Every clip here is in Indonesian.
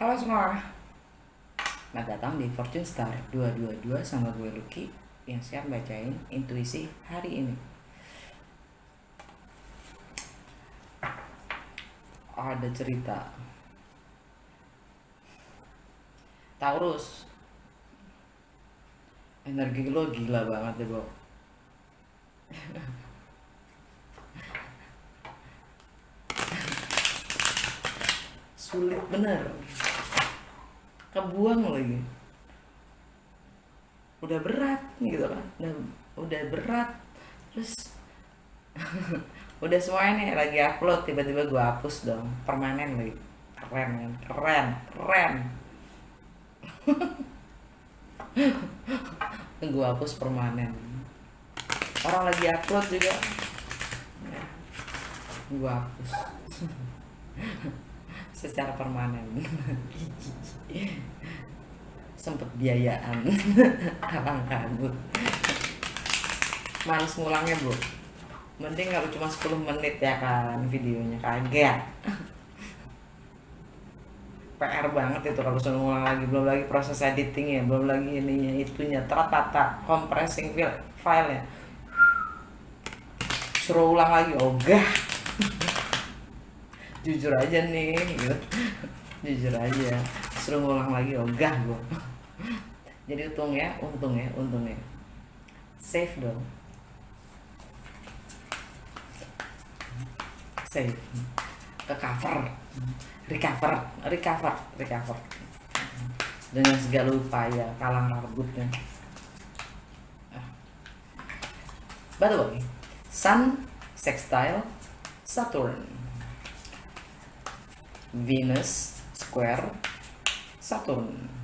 Halo semua, selamat datang di Fortune Star 222 sama gue Lucky yang siap bacain intuisi hari ini. Ada cerita Taurus, energi lo gila banget deh bro. Sulit bener, kebuang lagi. Udah berat gitu kan, udah berat. Terus udah semuanya nih lagi upload, tiba-tiba gue hapus dong, permanen lagi. Keren kan, keren. Gue hapus permanen. Orang lagi upload juga gue hapus secara permanen. Sempet biayaan. Abang kabut, males ngulangnya bro. Mending kalau cuma 10 menit ya kan videonya, kaget. PR banget itu kalau suruh ngulang lagi, belum lagi proses editingnya, belum lagi ininya itunya, tata compressing file ya, suruh ulang lagi, ogah. Jujur aja nih gitu. Jujur aja, suruh ngulang lagi, ogah gue. Jadi untung ya save dong, save ke cover, recover dengan segala upaya kalang kabutnya. By the way, Sun sextile Saturn, Venus square Saturn.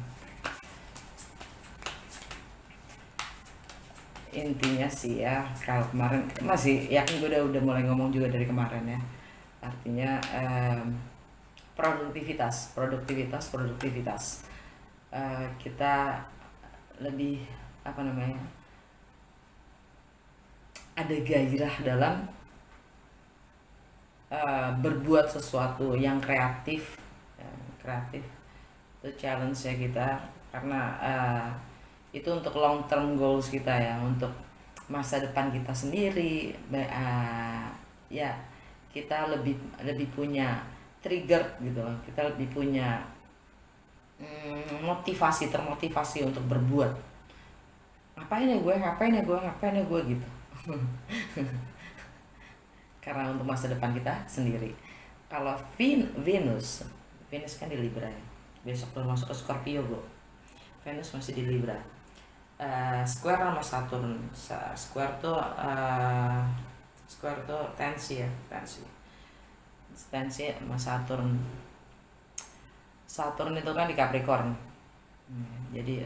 Intinya sih ya, kalau kemarin masih yakin, gue udah mulai ngomong juga dari kemarin ya. Artinya produktivitas. Kita lebih apa namanya, ada gairah dalam berbuat sesuatu yang kreatif. Kreatif itu challenge ya kita, karena itu untuk long term goals kita ya, untuk masa depan kita sendiri. Ya kita lebih punya trigger gitu loh, kita lebih punya termotivasi untuk berbuat. Ngapain ya gue gitu. Karena untuk masa depan kita sendiri. Kalau Venus kan di Libra ya, besok tuh masuk ke Scorpio bro. Venus masih di Libra, square sama Saturn. Square tuh tensi sama Saturn. Saturn itu kan di Capricorn. Jadi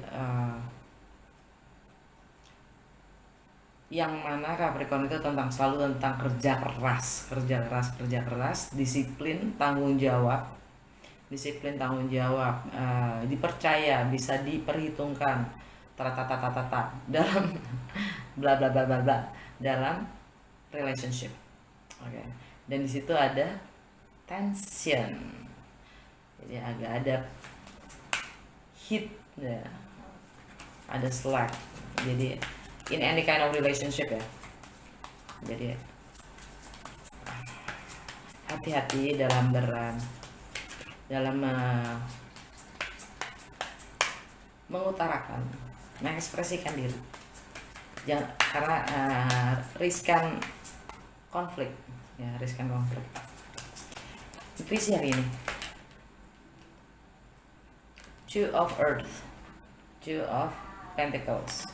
yang mana Capricorn itu selalu tentang kerja keras, disiplin, tanggung jawab, dipercaya, bisa diperhitungkan, dalam bla bla bla bla bla dalam relationship. Oke. Dan di situ ada tension, jadi agak ada heat ya, ada slack. Jadi in any kind of relationship ya, jadi hati-hati dalam mengutarakan, mengekspresikan diri. Jangan, karena riskan konflik. Visi hari ini, Two of Earth, Two of Pentacles,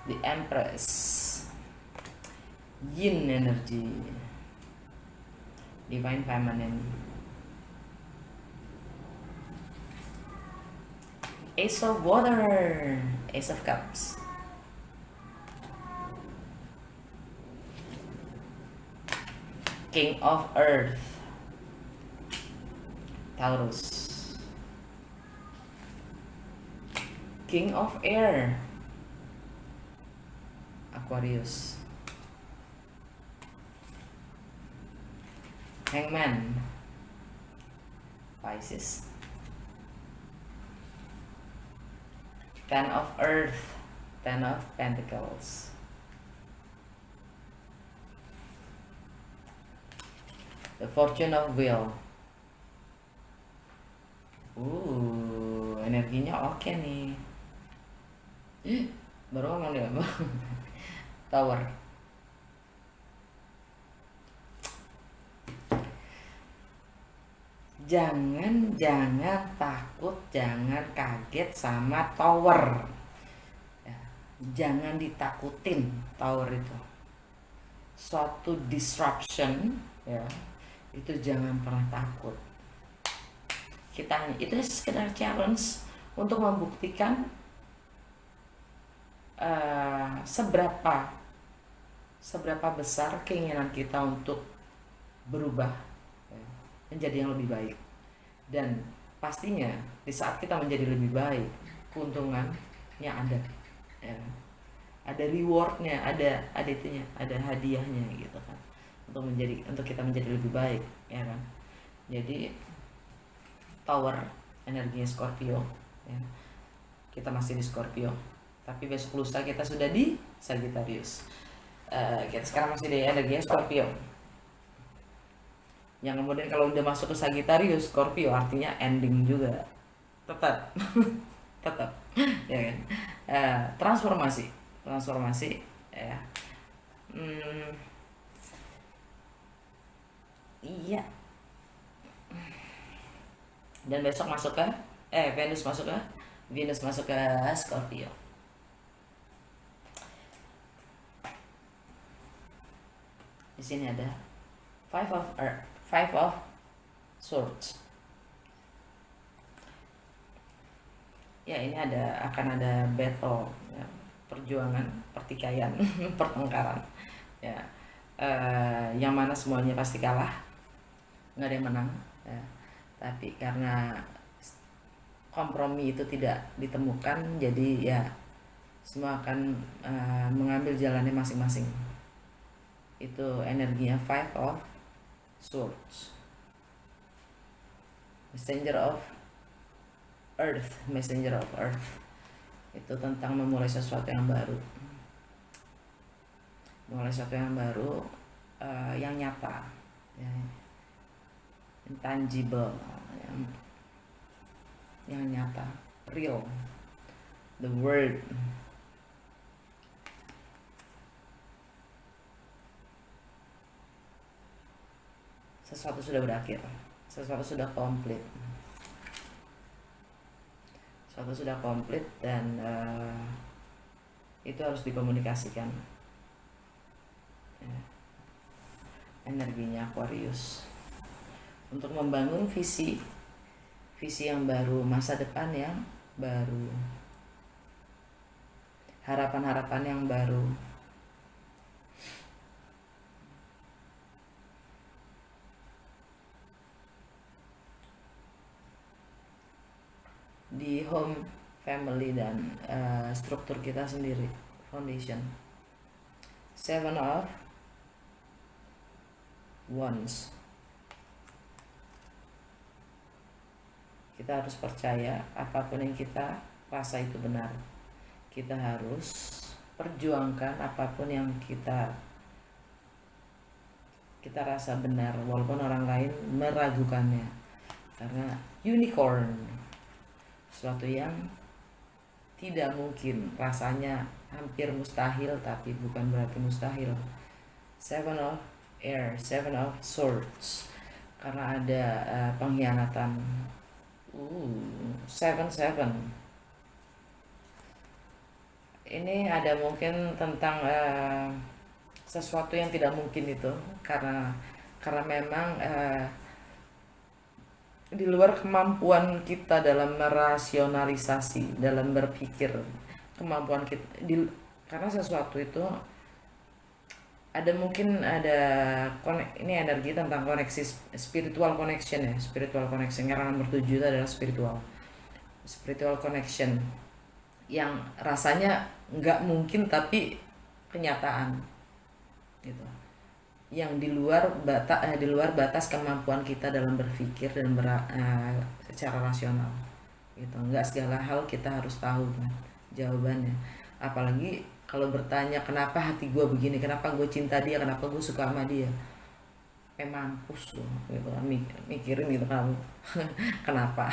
the Empress, Yin energy, Divine Feminine, Ace of Water, Ace of Cups, King of Earth, Taurus, King of Air, Aquarius, Hangman, Pisces. Ten of Earth, Ten of Pentacles. The Fortune of Wheel. Energinya oke nih. Baru ngomong deh. Tower. Jangan takut, jangan kaget sama tower. Ya, jangan ditakutin tower itu. Suatu disruption, ya, itu jangan pernah takut. Itu sekedar challenge untuk membuktikan seberapa besar keinginan kita untuk berubah, ya, menjadi yang lebih baik. Dan pastinya di saat kita menjadi lebih baik, keuntungannya ada, ya. Ada rewardnya, ada itunya, ada hadiahnya gitu kan, untuk kita menjadi lebih baik, ya kan. Jadi Tower energinya Scorpio, ya. Kita masih di Scorpio, tapi besok lusa kita sudah di Sagittarius. Kita sekarang masih di energinya Scorpio, yang kemudian kalau udah masuk ke Sagittarius Scorpio artinya ending juga, tetap tetap ya kan. Transformasi ya. Iya. Dan besok masuk ke Venus masuk ke Scorpio. Di sini ada Five of Swords. Ya, ini akan ada battle, ya, perjuangan, pertikaian, pertengkaran, ya. Yang mana semuanya pasti kalah, nggak ada yang menang, ya. Tapi karena kompromi itu tidak ditemukan, jadi ya semua akan mengambil jalannya masing-masing. Itu energinya Five of Swords. Messenger of Earth itu tentang memulai sesuatu yang baru, yang nyata, ya, intangible, yang nyata, real, the word. Sesuatu sudah berakhir, sesuatu sudah komplit, dan itu harus dikomunikasikan, ya. Energinya Aquarius untuk membangun visi yang baru, masa depan yang baru, harapan yang baru. Di home, family, dan struktur kita sendiri, foundation. Seven of Wands. Kita harus percaya apapun yang kita rasa itu benar. Kita harus perjuangkan apapun yang kita rasa benar, walaupun orang lain meragukannya. Karena unicorn, sesuatu yang tidak mungkin, rasanya hampir mustahil, tapi bukan berarti mustahil. Seven of Air, Seven of Swords, karena ada pengkhianatan. Seven. Ini ada mungkin tentang sesuatu yang tidak mungkin itu, karena memang di luar kemampuan kita dalam merasionalisasi, dalam berpikir, kemampuan kita karena sesuatu itu ini energi tentang koneksi, spiritual connection, ya. Spiritual connection, karena nomor 7 itu adalah spiritual connection yang rasanya nggak mungkin tapi kenyataan gitu. yang di luar batas kemampuan kita dalam berpikir dan secara rasional gitu. Nggak segala hal kita harus tahu kan jawabannya, apalagi kalau bertanya kenapa hati gue begini, kenapa gue cinta dia, kenapa gue suka sama dia, mampus loh gitu kan, mikirin gitu kamu kenapa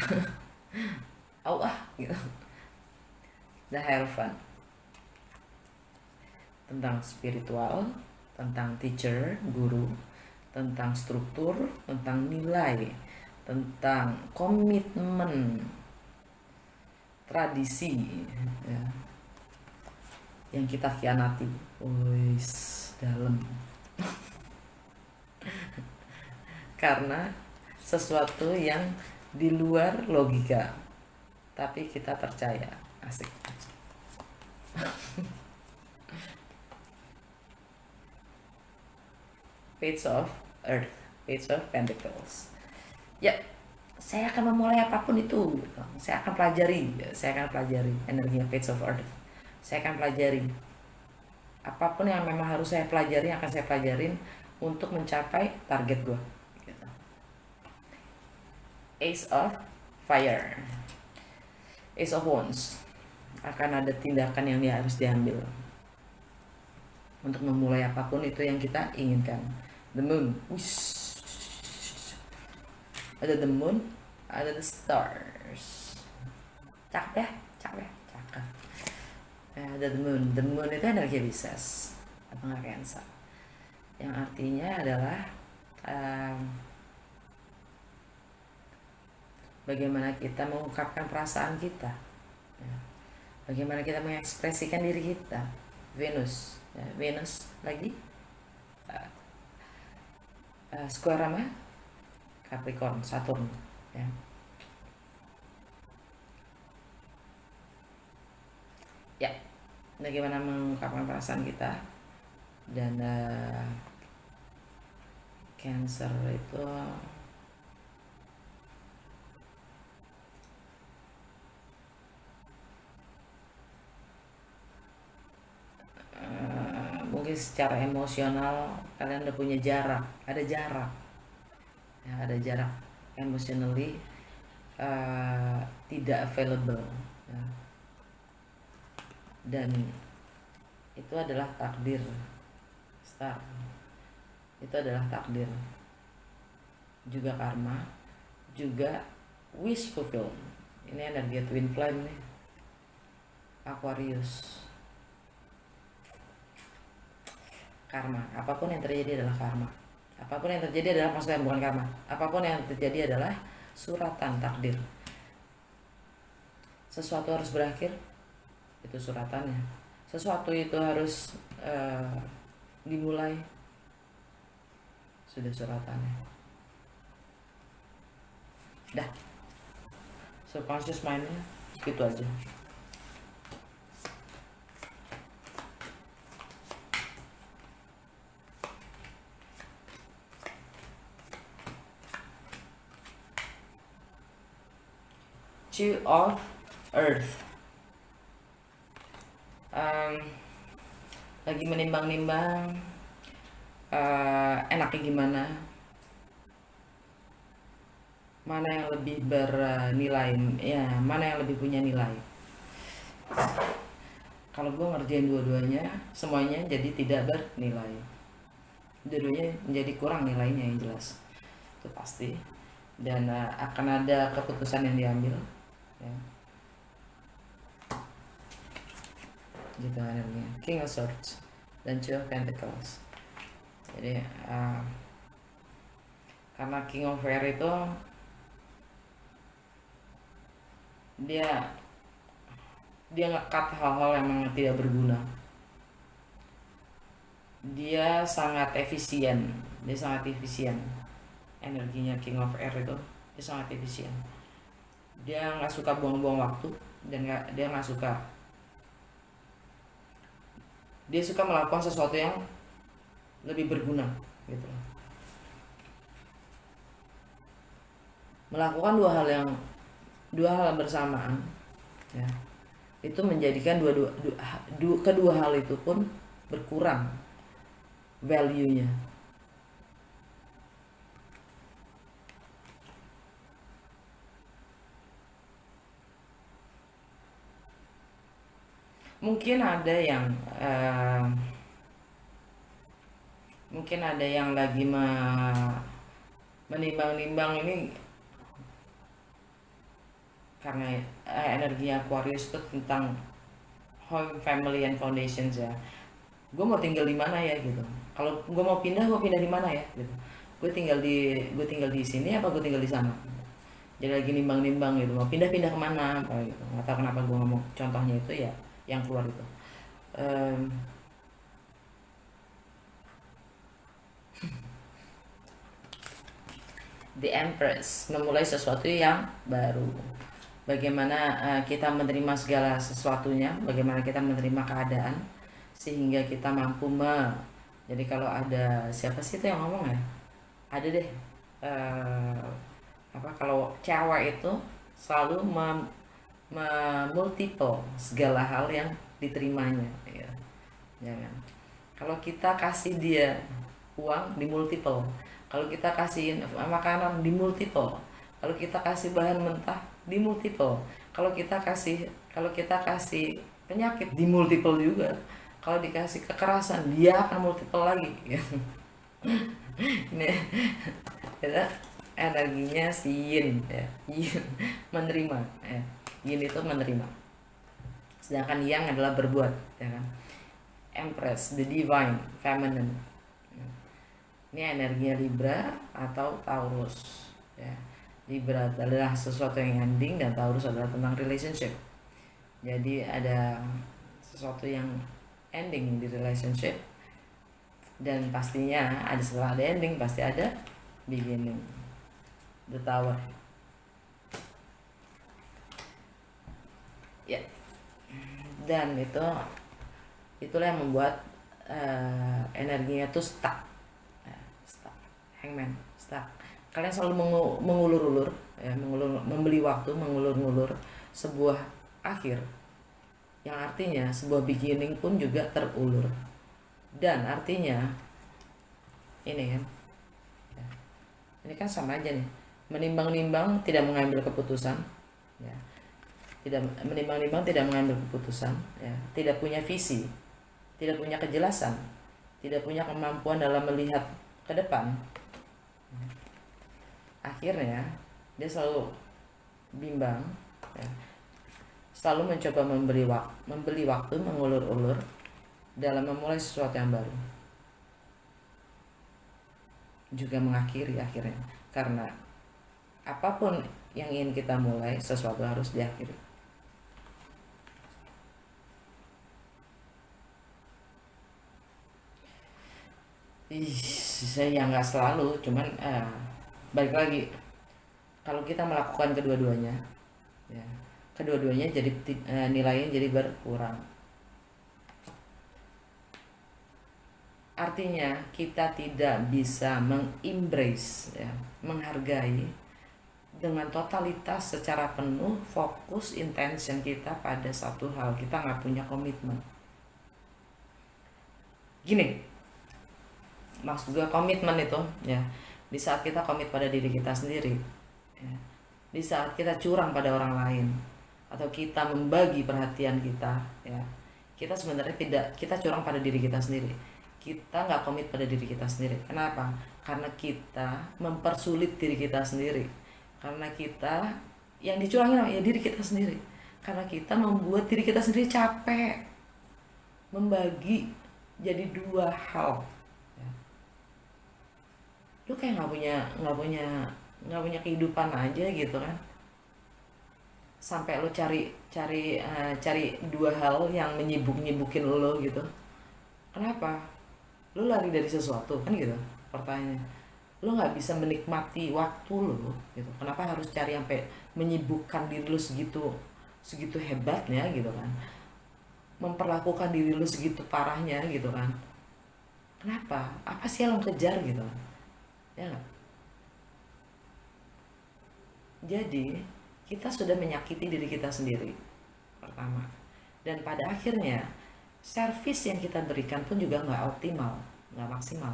Allah gitu. The Hierophant tentang spiritual, tentang teacher, guru, tentang struktur, tentang nilai, tentang komitmen, tradisi ya, yang kita khianati. Wis dalam karena sesuatu yang di luar logika tapi kita percaya. Asik. Page of Earth, Page of Pentacles. Ya, saya akan memulai apapun itu. Saya akan pelajari energinya Page of Earth. Saya akan pelajari apapun yang memang harus saya pelajari, akan saya pelajarin untuk mencapai target gue. Gitu. Ace of Fire, Ace of Wands. Akan ada tindakan yang harus diambil untuk memulai apapun itu yang kita inginkan. The Moon. Ush. Ada the moon, ada the stars. Cakep ya, cakep. Ada the moon. The moon itu energi Pisces atau nggak Cancer, yang artinya adalah bagaimana kita mengungkapkan perasaan kita, bagaimana kita mengekspresikan diri kita. Venus, Venus lagi square sama Capricorn, Saturn ya. Ya, bagaimana mengungkapkan perasaan kita. Dan Cancer itu mungkin secara emosional kalian udah punya jarak, ada jarak ya, ada jarak emotionally, tidak available ya. Dan itu adalah takdir star, itu adalah takdir juga, karma juga, wish fulfilled. Ini energi twin flame nih, Aquarius. Karma, apapun yang terjadi adalah karma. Apapun yang terjadi adalah, maksudnya bukan karma, apapun yang terjadi adalah suratan takdir. Sesuatu harus berakhir, itu suratannya. Sesuatu itu harus dimulai, sudah suratannya. Dah, subconscious mindnya gitu aja. Two of Earth. Lagi menimbang-nimbang enaknya gimana, mana yang lebih bernilai ya, mana yang lebih punya nilai. Kalau gue ngerjain dua-duanya, semuanya jadi tidak bernilai, dua-duanya menjadi kurang nilainya yang jelas, itu pasti. Dan akan ada keputusan yang diambil ya. Gitu adanya King of Swords dan Two of Pentacles. Jadi karena King of Air itu dia nge-cut hal-hal yang memang tidak berguna. Dia sangat efisien, energinya King of Air itu dia sangat efisien. Dia nggak suka buang-buang waktu, dan dia suka melakukan sesuatu yang lebih berguna gitu. Melakukan dua hal bersamaan ya, itu menjadikan kedua hal itu pun berkurang value-nya Mungkin ada yang mungkin ada yang lagi menimbang-nimbang ini, karena energi Aquarius itu tentang home, family, and foundations ya. Gue mau tinggal di mana ya gitu. Kalau gue mau pindah, gue pindah di mana ya gitu. Gue tinggal di sini apa gue tinggal di sana. Jadi lagi nimbang-nimbang gitu, mau pindah-pindah kemana apa gitu. Nggak tahu kenapa gue ngomong contohnya itu ya, yang keluar itu. Em, The Empress, memulai sesuatu yang baru. Bagaimana kita menerima segala sesuatunya, bagaimana kita menerima keadaan sehingga kita mampu jadi kalau ada siapa sih itu yang ngomong ya? Ada deh, eh, apa, kalau cewek itu selalu multiple segala hal yang diterimanya ya, ya kan? Kalau kita kasih dia uang, di multiple. Kalau kita kasih makanan, di multiple. Kalau kita kasih bahan mentah, di multiple. Kalau kita kasih penyakit, di multiple juga. Kalau dikasih kekerasan, dia akan multiple lagi ya. Ini kita energinya si yin ya, yin menerima ya. Yin itu menerima, sedangkan yang adalah berbuat ya kan. Empress, the divine feminine. Ini energinya Libra atau Taurus ya. Libra adalah sesuatu yang ending dan Taurus adalah tentang relationship. Jadi ada sesuatu yang ending di relationship, dan pastinya ada, setelah ada ending pasti ada beginning. The Tower ya. Dan itulah yang membuat energinya tuh stuck. Stuck, hangman, stuck. Kalian selalu mengulur-ulur ya, membeli waktu, mengulur-ulur sebuah akhir, yang artinya sebuah beginning pun juga terulur. Dan artinya ini kan ya, ini kan sama aja nih, menimbang-nimbang tidak mengambil keputusan ya, tidak menimbang-nimbang, tidak mengambil keputusan ya, tidak punya visi, tidak punya kejelasan, tidak punya kemampuan dalam melihat ke depan. Akhirnya dia selalu bimbang ya, selalu mencoba membeli waktu, mengulur-ulur dalam memulai sesuatu yang baru, juga mengakhiri akhirnya. Karena apapun yang ingin kita mulai, sesuatu harus diakhiri. Saya nggak selalu, cuman balik lagi, kalau kita melakukan kedua-duanya ya, kedua-duanya jadi nilainya jadi berkurang. Artinya kita tidak bisa mengembrace ya, menghargai dengan totalitas secara penuh, fokus intention kita pada satu hal. Kita nggak punya komitmen. Gini, maksud gue komitmen itu ya, di saat kita komit pada diri kita sendiri ya, di saat kita curang pada orang lain, atau kita membagi perhatian kita ya, kita sebenarnya tidak, kita curang pada diri kita sendiri. Kita nggak komit pada diri kita sendiri. Kenapa? Karena kita mempersulit diri kita sendiri. Karena kita yang dicurangin ya diri kita sendiri. Karena kita membuat diri kita sendiri capek membagi jadi dua hal. Ya. Lu kayak nggak punya kehidupan aja gitu kan. Sampai lu cari dua hal yang nyibukin lo gitu. Kenapa? Lu lari dari sesuatu kan gitu pertanyaannya. Lu nggak bisa menikmati waktu lu gitu, kenapa harus cari sampai menyibukkan diri lu segitu hebatnya gitu kan, memperlakukan diri lu segitu parahnya gitu kan. Kenapa? Apa sih yang lu kejar gitu kan, ya gak? Jadi kita sudah menyakiti diri kita sendiri pertama, dan pada akhirnya servis yang kita berikan pun juga nggak optimal, nggak maksimal.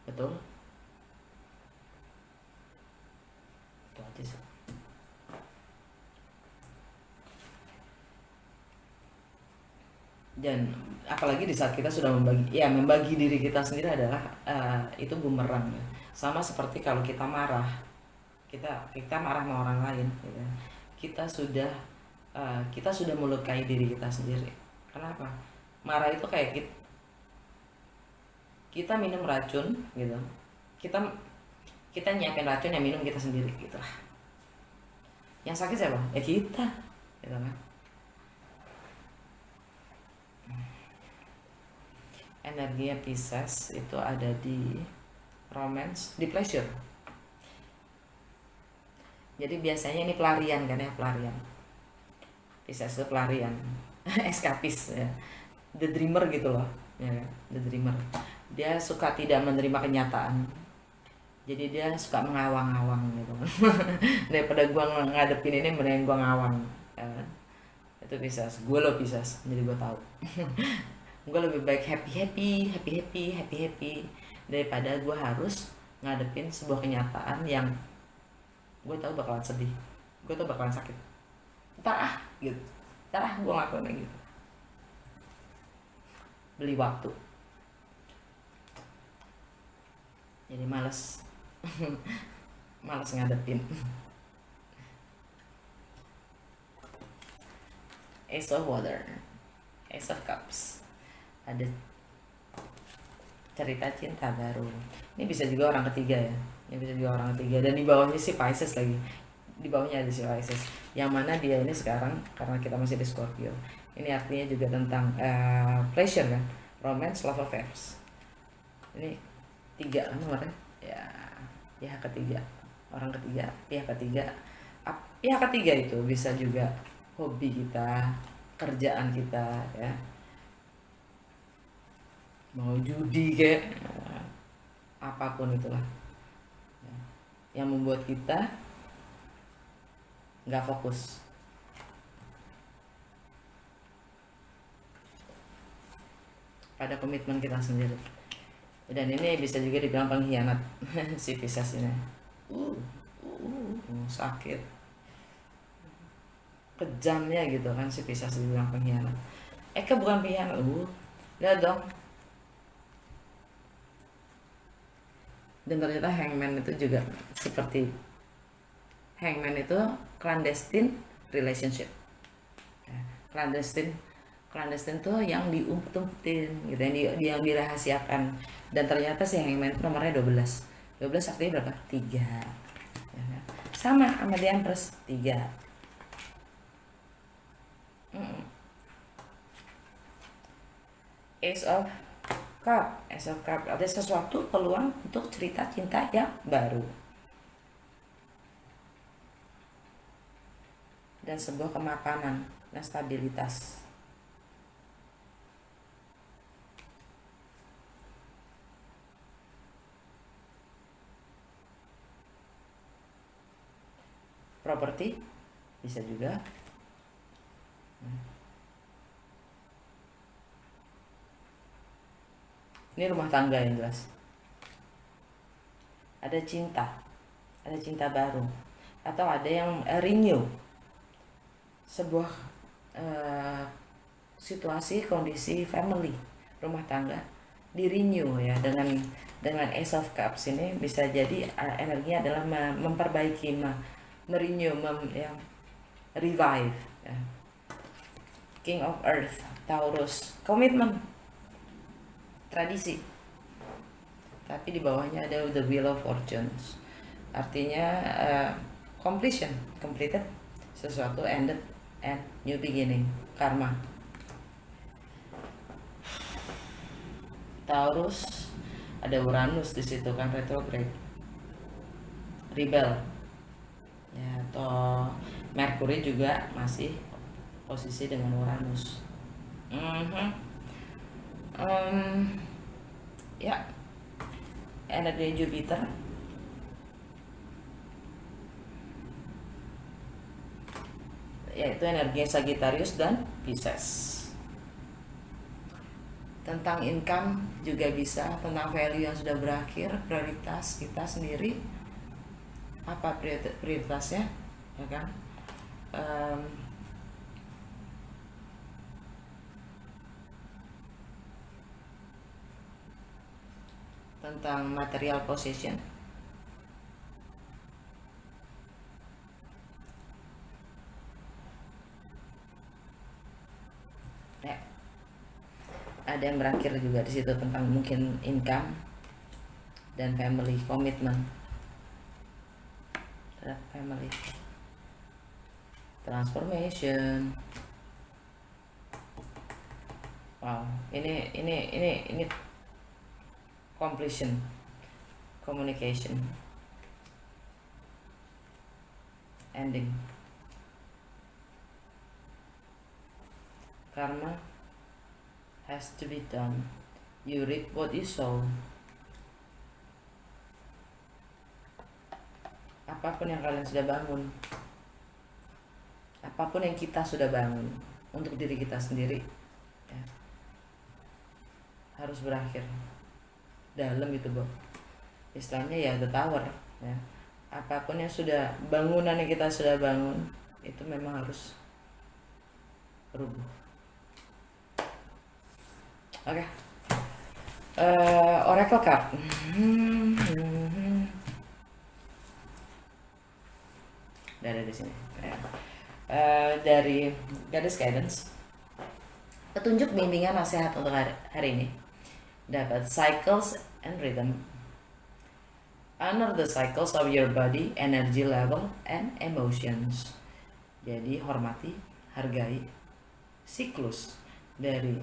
Betul? Itu aja sih. Dan apalagi di saat kita sudah membagi diri kita sendiri adalah itu bumerang ya. Sama seperti kalau kita marah, kita marah sama orang lain gitu. Kita sudah melukai diri kita sendiri. Kenapa? Marah itu kayak kita minum racun gitu. Kita nyiapin racun yang minum kita sendiri gitu lah. Yang sakit siapa? Ya kita gitu kan. Energinya Pisces itu ada di romance, di pleasure. Jadi biasanya ini pelarian kan ya, pelarian. Pisces itu pelarian, eskapis ya, the dreamer gitu loh ya kan? The dreamer, dia suka tidak menerima kenyataan, jadi dia suka mengawang-awang gitu. Daripada gua ngadepin ini mending gua ngawang ya kan? Itu Pisces, gue lo Pisces, jadi gue tahu. Gue lebih baik happy daripada gue harus ngadepin sebuah kenyataan yang gue tahu bakalan sedih, gue tahu bakalan sakit. Gitu, gue ngelakuin gitu, beli waktu, jadi males. Males ngadepin. Ace of Water, Ace of Cups, ada cerita cinta baru. Ini bisa juga orang ketiga ya, ini bisa juga orang ketiga, dan di bawahnya si Pisces lagi, di bawahnya ada si Pisces, yang mana dia ini sekarang karena kita masih di Scorpio, ini artinya juga tentang pleasure kan, romance, love affairs. Ini 3 nomornya ya, pihak ketiga, orang ketiga, pihak ketiga. Pihak ketiga itu bisa juga hobi kita, kerjaan kita ya, mau judi kayak apapun itulah ya, yang membuat kita nggak fokus pada komitmen kita sendiri. Dan ini bisa juga dibilang pengkhianat. Si Pisces ini sakit, kejamnya gitu kan si Pisces dibilang pengkhianat. Bukan pengkhianat, lihat dong. Dan ternyata Hangman itu juga seperti, Hangman itu clandestine relationship. Clandestine tuh yang diumpetin gitu, yang dirahasiakan. Dan ternyata si Hangman itu nomornya 12 artinya berapa? 3 ya, sama sama The Empress 3. Ace of Cup, ada sesuatu peluang untuk cerita cinta yang baru dan sebuah kemapanan dan stabilitas. Properti bisa juga. Ini rumah tangga yang jelas. Ada cinta baru, atau ada yang renew sebuah situasi, kondisi family, rumah tangga di renew ya, dengan Ace of Cups ini bisa jadi energinya adalah memperbaiki, merenew, revive ya. King of Earth, Taurus, komitmen, tradisi. Tapi di bawahnya ada the Wheel of Fortunes, artinya completed, sesuatu ended, and new beginning, karma. Taurus ada Uranus di situ kan, retrograde, rebel ya, atau Mercury juga masih posisi dengan Uranus. Ya, energi Jupiter yaitu energi Sagittarius dan Pisces. Tentang income juga bisa, tentang value yang sudah berakhir, prioritas kita sendiri apa prioritasnya ya kan. tentang material possession. Ya, ada yang berakhir juga di situ tentang mungkin income dan family commitment terhadap family transformation. Wow, ini completion, communication, ending. Karma has to be done. You reap what you sow. Apapun yang kalian sudah bangun, apapun yang kita sudah bangun untuk diri kita sendiri, ya, harus berakhir dalam itu, Bob. Istilahnya ya the tower, ya. Apapun yang sudah bangunan yang kita sudah bangun itu memang harus rubuh. Oke. Oracle card. Dari sini. Ya. Dari Goddess Guidance. Petunjuk bimbingan nasihat untuk hari ini. Dapat cycles and rhythm. Honor the cycles of your body, energy level, and emotions. Jadi hormati, hargai siklus dari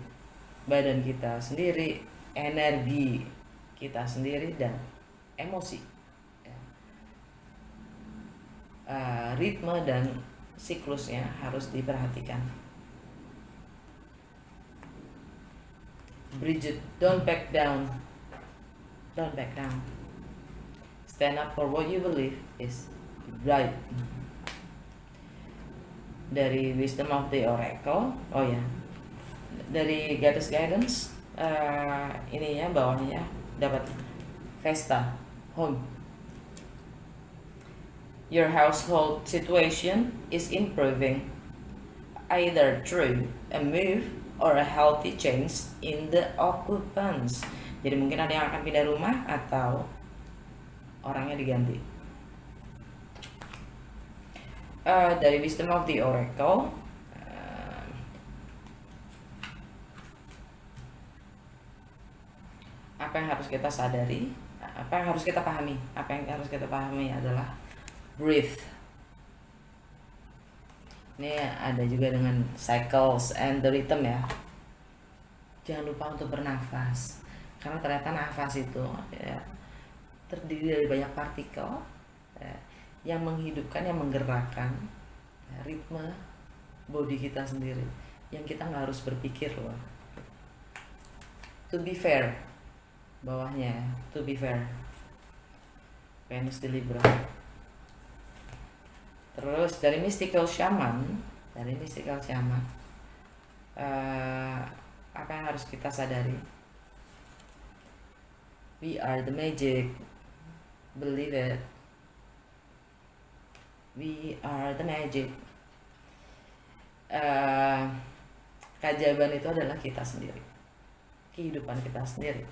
badan kita sendiri, energi kita sendiri, dan emosi. Ritme dan siklusnya harus diperhatikan. Bridget, don't back down. Don't back down. Stand up for what you believe is right. Dari Wisdom of the Oracle, dari Goddess Guidance, ini ya bawahnya dapat Vesta, home. Your household situation is improving, either through a move or a healthy change in the occupants. Jadi mungkin ada yang akan pindah rumah atau orangnya diganti. Dari Wisdom of the Oracle, apa yang harus kita sadari, apa yang harus kita pahami? Apa yang harus kita pahami adalah breathe. Ini ada juga dengan cycles and the rhythm ya. Jangan lupa untuk bernafas, karena ternyata nafas itu ya, terdiri dari banyak partikel ya, yang menghidupkan, yang menggerakkan ya, ritme body kita sendiri, yang kita nggak harus berpikir loh. To be fair, bawahnya to be fair, Venus di Libra. Terus dari Mystical Shaman, apa yang harus kita sadari? We are the magic, believe it. We are the magic. Keajaiban itu adalah kita sendiri, kehidupan kita sendiri,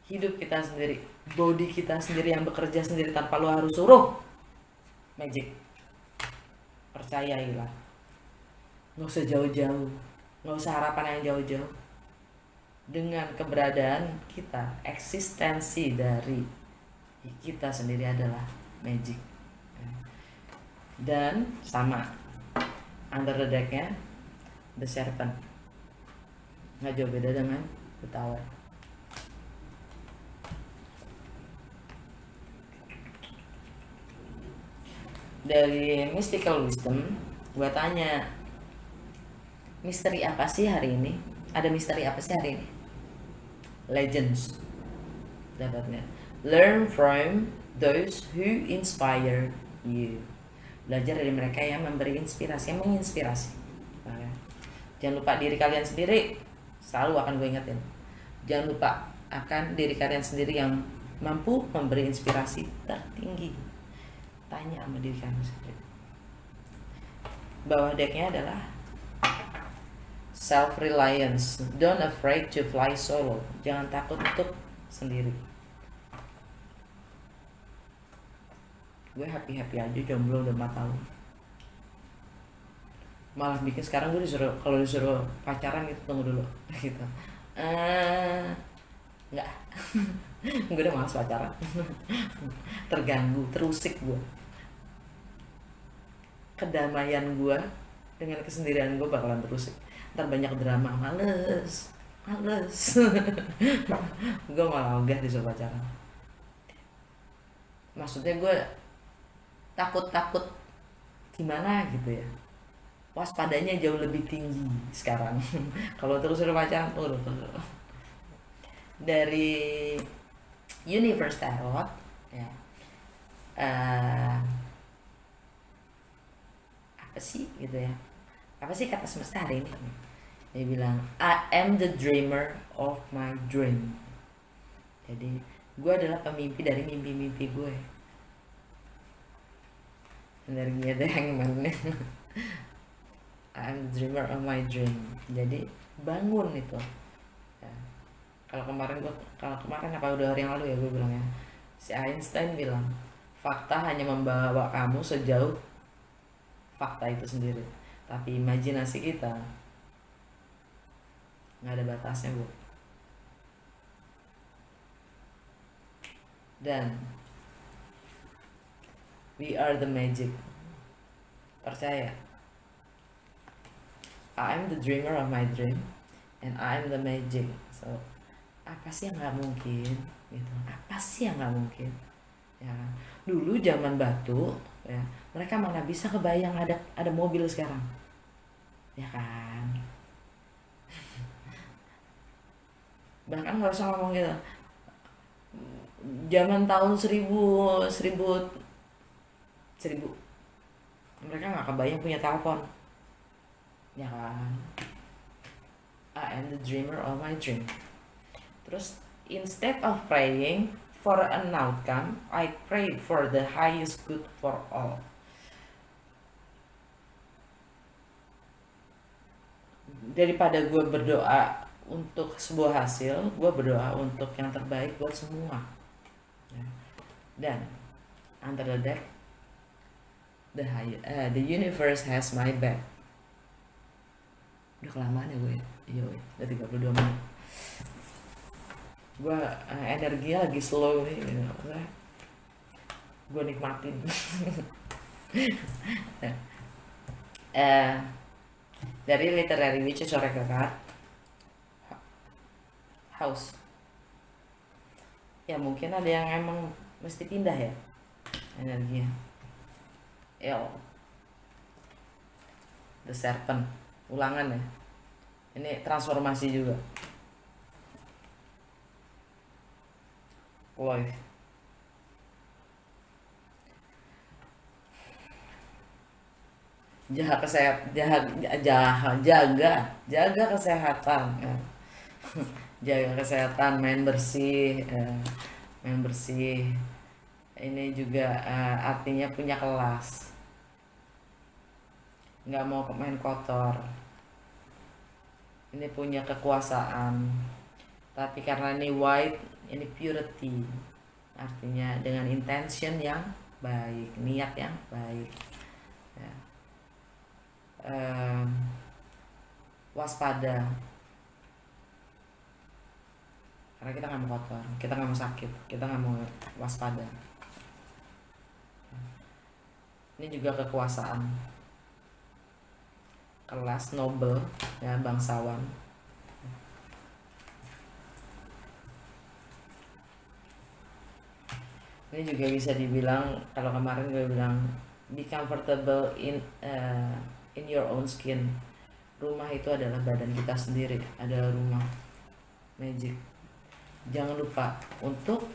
hidup kita sendiri, body kita sendiri yang bekerja sendiri tanpa lu harus suruh. Magic. Percayailah, nggak usah jauh-jauh, nggak usah harapan yang jauh-jauh. Dengan keberadaan kita, eksistensi dari kita sendiri adalah magic. Dan sama under the deck-nya the serpent, nggak jauh beda dengan the tower. Dari Mystical Wisdom, gua tanya, misteri apa sih hari ini? Ada misteri apa sih hari ini? Legends. Dapatnya. Learn from those who inspire you. Belajar dari mereka yang memberi inspirasi, yang menginspirasi. Nah, jangan lupa diri kalian sendiri, selalu akan gue ingetin. Jangan lupa akan diri kalian sendiri yang mampu memberi inspirasi tertinggi. Tanya sama diri kamu sendiri. Bawah decknya adalah self-reliance. Don't afraid to fly solo. Jangan takut untuk sendiri. gue happy aja jomblo udah 4 tahun. Malah bikin sekarang gue kalau disuruh pacaran gitu, tunggu dulu gitu. eh nggak. Gue udah malas pacaran. Terganggu, terusik gue. Kedamaian gue dengan kesendirian gue bakalan terusik. Ntar banyak drama, males. Gue malah ogah disuruh pacaran. Maksudnya gue takut gimana gitu ya, waspadanya jauh lebih tinggi sekarang. Kalau terus pacaran turun dari Universe Tarot ya. eh, Apa sih gitu ya, apa sih kata semesta hari ini? Dia bilang I am the dreamer of my dream. Jadi gue adalah pemimpi dari mimpi-mimpi gue. Energinya ada yang mana. I am the dreamer of my dream. Jadi bangun itu ya. Kalau kemarin apa udah hari yang lalu ya, gue bilang ya, si Einstein bilang fakta hanya membawa kamu sejauh fakta itu sendiri, tapi imajinasi kita nggak ada batasnya, Bu. Dan we are the magic. Percaya, I am the dreamer of my dream and I am the magic. So apa sih yang nggak mungkin gitu, apa sih yang nggak mungkin ya. Dulu zaman batu ya, mereka mana bisa kebayang ada mobil sekarang ya kan. Bahkan nggak usah ngomong gitu, zaman tahun 1000 mereka nggak kebayang punya telepon ya kan. I am the dreamer of my dream. Terus instead of praying for an outcome, I pray for the highest good for all. Daripada gue berdoa untuk sebuah hasil, gue berdoa untuk yang terbaik buat semua. Dan under the deck, the universe has my back. Udah kelamaan ya gue, iya udah 32 menit. Gue energinya lagi slow nih gitu. Gue nikmatin. Dari literary witch coret ke card house ya, mungkin ada yang emang mesti pindah ya energinya. The Serpent, ulangan ya, ini transformasi juga. Life, jaga kesehatan ya. Jaga kesehatan, main bersih ini juga artinya punya kelas, nggak mau main kotor. Ini punya kekuasaan, tapi karena ini white, ini purity, artinya dengan intention yang baik, niat yang baik ya. Waspada, karena kita nggak mau kotor, kita nggak mau sakit, kita nggak mau waspada. Ini juga kekuasaan, kelas noble ya, bangsawan. Ini juga bisa dibilang, kalau kemarin gue bilang be comfortable in your own skin. Rumah itu adalah badan kita sendiri, adalah rumah magic. Jangan lupa untuk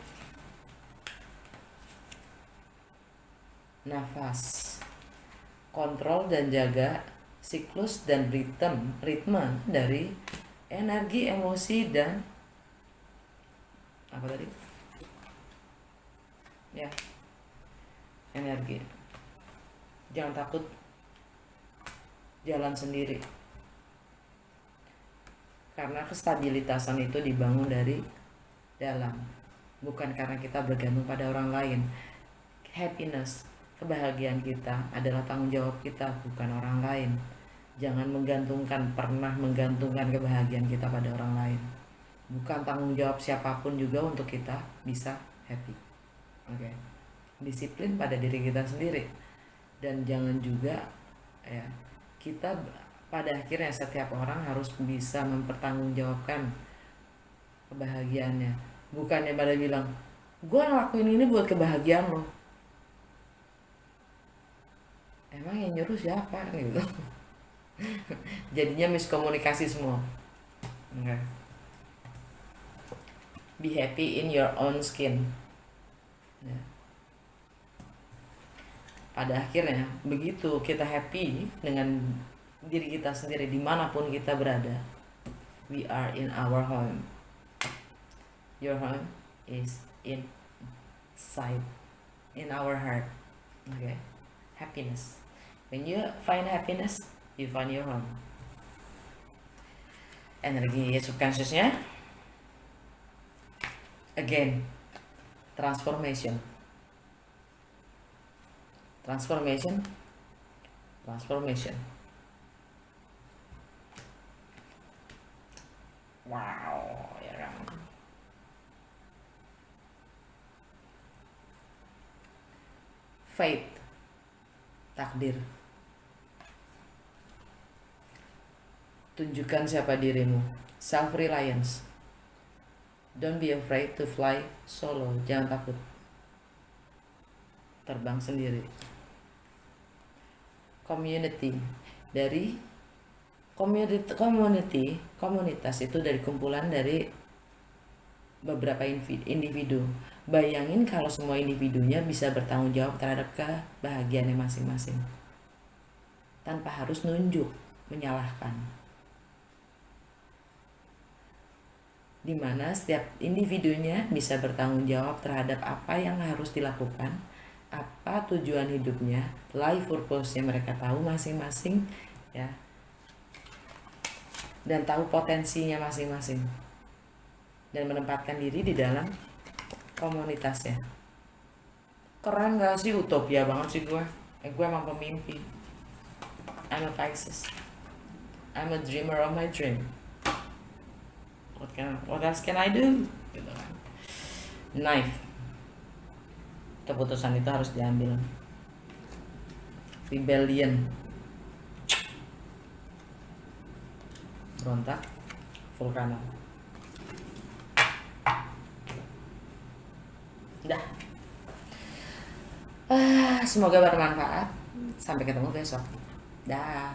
nafas, kontrol dan jaga siklus dan ritme dari energi, emosi, dan apa tadi ya, energi. Jangan takut jalan sendiri, karena kestabilitasan itu dibangun dari dalam, bukan karena kita bergantung pada orang lain. happiness, kebahagiaan kita adalah tanggung jawab kita, bukan orang lain. Jangan pernah menggantungkan kebahagiaan kita pada orang lain. Bukan tanggung jawab siapapun juga untuk kita bisa happy. Oke. Disiplin pada diri kita sendiri. Dan jangan juga ya, kita pada akhirnya setiap orang harus bisa mempertanggungjawabkan kebahagiaannya. Bukannya pada bilang, gue ngelakuin ini buat kebahagiaan lo. Emang yang nyuruh siapa gitu. Jadinya miskomunikasi semua. Okay. Be happy in your own skin. Ya. Pada akhirnya begitu kita happy dengan diri kita sendiri dimanapun kita berada, we are in our home. Your home is inside, in our heart. Okay, happiness. When you find happiness, you find your home. Energi subconsciousnya, again, transformation. Wow, ya kan. Fate, takdir. Tunjukkan siapa dirimu. Self-reliance. Don't be afraid to fly solo. Jangan takut terbang sendiri. Community. Dari komunitas itu dari kumpulan dari beberapa individu. Bayangin kalau semua individunya bisa bertanggung jawab terhadap kebahagiaannya masing-masing tanpa harus nunjuk, menyalahkan. Dimana setiap individunya bisa bertanggung jawab terhadap apa yang harus dilakukan, apa tujuan hidupnya, life purpose-nya mereka tahu masing-masing ya, dan tahu potensinya masing-masing dan menempatkan diri di dalam komunitasnya. Keren gak sih? Utopia banget sih gue. Gue emang pemimpi. I'm a Pisces. I'm a dreamer of my dream. What else can I do? Gitu kan. Knife. Keputusan itu harus diambil. Rebellion. Berontak. Volcano. Udah. Semoga bermanfaat. Sampai ketemu besok. Dah.